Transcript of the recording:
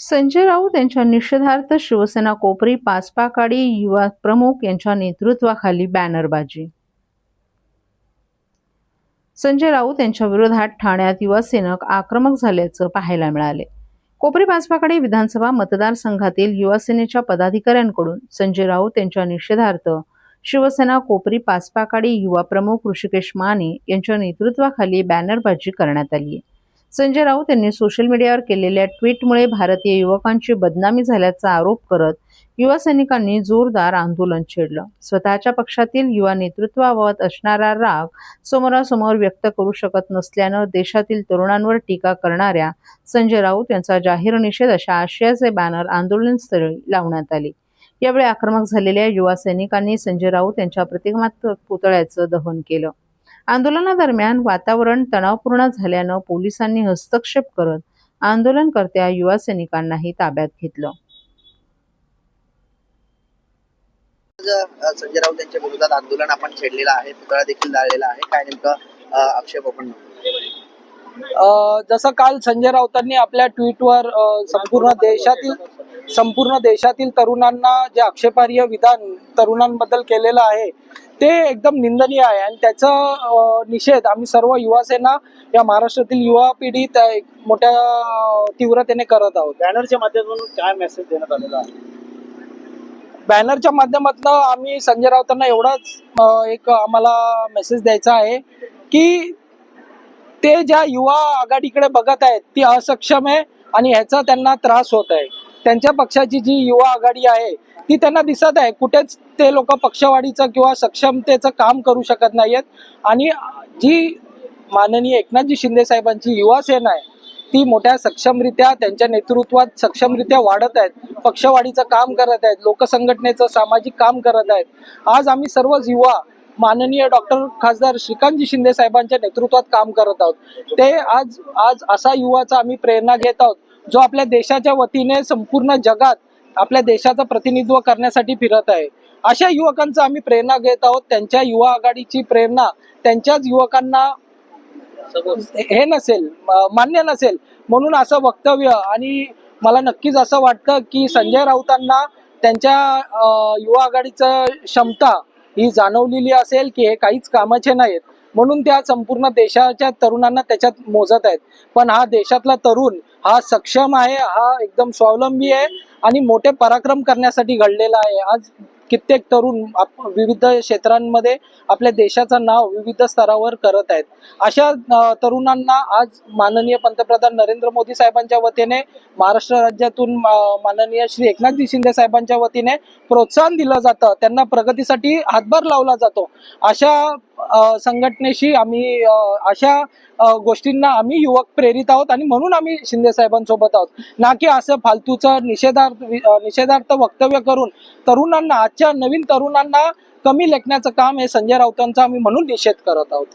संजय राऊत यांच्या निषेधार्थ शिवसेना कोपरी पाचपाकाडी युवा प्रमुख यांच्या नेतृत्वाखाली बॅनरबाजी। संजय राऊत यांच्या विरोधात ठाण्यात युवासेनक आक्रमक झाल्याचं पाहायला मिळाले। कोपरी पाचपाकाडी विधानसभा मतदारसंघातील युवासेनेच्या पदाधिकाऱ्यांकडून संजय राऊत यांच्या निषेधार्थ शिवसेना कोपरी पाचपाकाडी युवा प्रमुख ऋषिकेश माने यांच्या नेतृत्वाखाली बॅनरबाजी करण्यात आली आहे। संजय राऊत यांनी सोशल मीडियावर केलेल्या ट्विटमुळे भारतीय युवकांची बदनामी झाल्याचा आरोप करत युवा सैनिकांनी जोरदार आंदोलन छेडलं। स्वतःच्या पक्षातील युवा नेतृत्वाबाबत असणारा राग समोरासमोर व्यक्त करू शकत नसल्यानं देशातील तरुणांवर टीका करणाऱ्या संजय राऊत यांचा जाहीर निषेध अशा आशयाचे बॅनर आंदोलनस्थळी लावण्यात आले। यावेळी आक्रमक झालेल्या युवा सैनिकांनी संजय राऊत यांच्या प्रतिकात्मक पुतळ्याचं दहन केलं। आंदोलनादरम्यान वातावरण तणावपूर्ण झाल्यानं पोलिसांनी हस्तक्षेप करत आंदोलनकर्त्या युवा सैनिकांनाही ताब्यात घेतलं। संजय राऊत यांच्या विरोधात आंदोलन आपण छेडलेलं आहे, पुतळा देखील जाळलेला आहे, काय नेमकं आक्षेप आपण जसं काल संजय राऊतांनी आपल्या ट्विटवर संपूर्ण देशातील तरुणांना जे आक्षेपार्ह विधान तरुणांबद्दल केलेलं आहे ते एकदम निंदनीय आहे आणि त्याचा निषेध आम्ही सर्व युवा सेना या महाराष्ट्रातील युवा पिढी मोठ्या तीव्रतेने करत आहोत। बॅनरच्या माध्यमातून काय मेसेज देण्यात आलेला आहे? बॅनरच्या माध्यमातून आम्ही संजय राऊतांना एवढाच एक आम्हाला मेसेज द्यायचा आहे की ते ज्या युवा आघाडीकडे बघत आहेत ती असक्षम आहे आणि ह्याचा त्यांना त्रास होत आहे। त्यांच्या पक्षाची जी युवा आघाडी आहे ती त्यांना दिसत आहे, कुठेच ते लोक पक्षवाढीचं किंवा सक्षमतेचं काम करू शकत नाहीयेत आणि जी माननीय एकनाथजी शिंदे साहेबांची युवा सेना आहे ती मोठ्या सक्षमरित्या त्यांच्या नेतृत्वात सक्षमरित्या वाढत आहेत, पक्षवाढीचं काम करत आहेत, लोकसंघटनेचं सामाजिक काम करत आहेत। आज आम्ही सर्वच युवा माननीय डॉक्टर खासदार श्रीकांतजी शिंदे साहेबांच्या नेतृत्वात काम करत आहोत। ते आज असा युवाचा आम्ही प्रेरणा घेत आहोत जो आपल्या देशाच्या वतीने संपूर्ण जगात आपल्या देशाचं प्रतिनिधित्व करण्यासाठी फिरत आहे। अशा युवकांचा आम्ही प्रेरणा घेत आहोत। त्यांच्या युवा आघाडीची प्रेरणा त्यांच्याच युवकांना हे नसेल, मान्य नसेल म्हणून असं वक्तव्य, आणि मला नक्कीच असं वाटतं की संजय राऊतांना त्यांच्या युवा आघाडीचं क्षमता ही जाणवलेली असेल की हे काहीच कामाचे नाहीत म्हणून त्या संपूर्ण देशाच्या तरुणांना त्याच्यात मोजत आहेत। पण हा देशातला तरुण हा सक्षम आहे, हा एकदम स्वावलंबी आहे आणि मोठे पराक्रम करण्यासाठी घडलेला आहे। आज कित्येक तरुण विविध क्षेत्रांमध्ये आपल्या देशाचं नाव विविध स्तरावर करत आहेत। अशा तरुणांना आज माननीय पंतप्रधान नरेंद्र मोदी साहेबांच्या वतीने, महाराष्ट्र राज्यातून माननीय श्री एकनाथजी शिंदे साहेबांच्या वतीने प्रोत्साहन दिलं जातं, त्यांना प्रगतीसाठी हातभार लावला जातो। अशा संघटनेशी आम्ही अशा गोष्टींना आम्ही युवक प्रेरित आहोत आणि म्हणून आम्ही शिंदे साहेबांसोबत आहोत, ना की असं फालतूचं निषेधार्थ वक्तव्य करून तरुणांना, आजच्या नवीन तरुणांना कमी लेखण्याचं काम हे संजय राऊतांचं आम्ही म्हणून निषेध करत आहोत।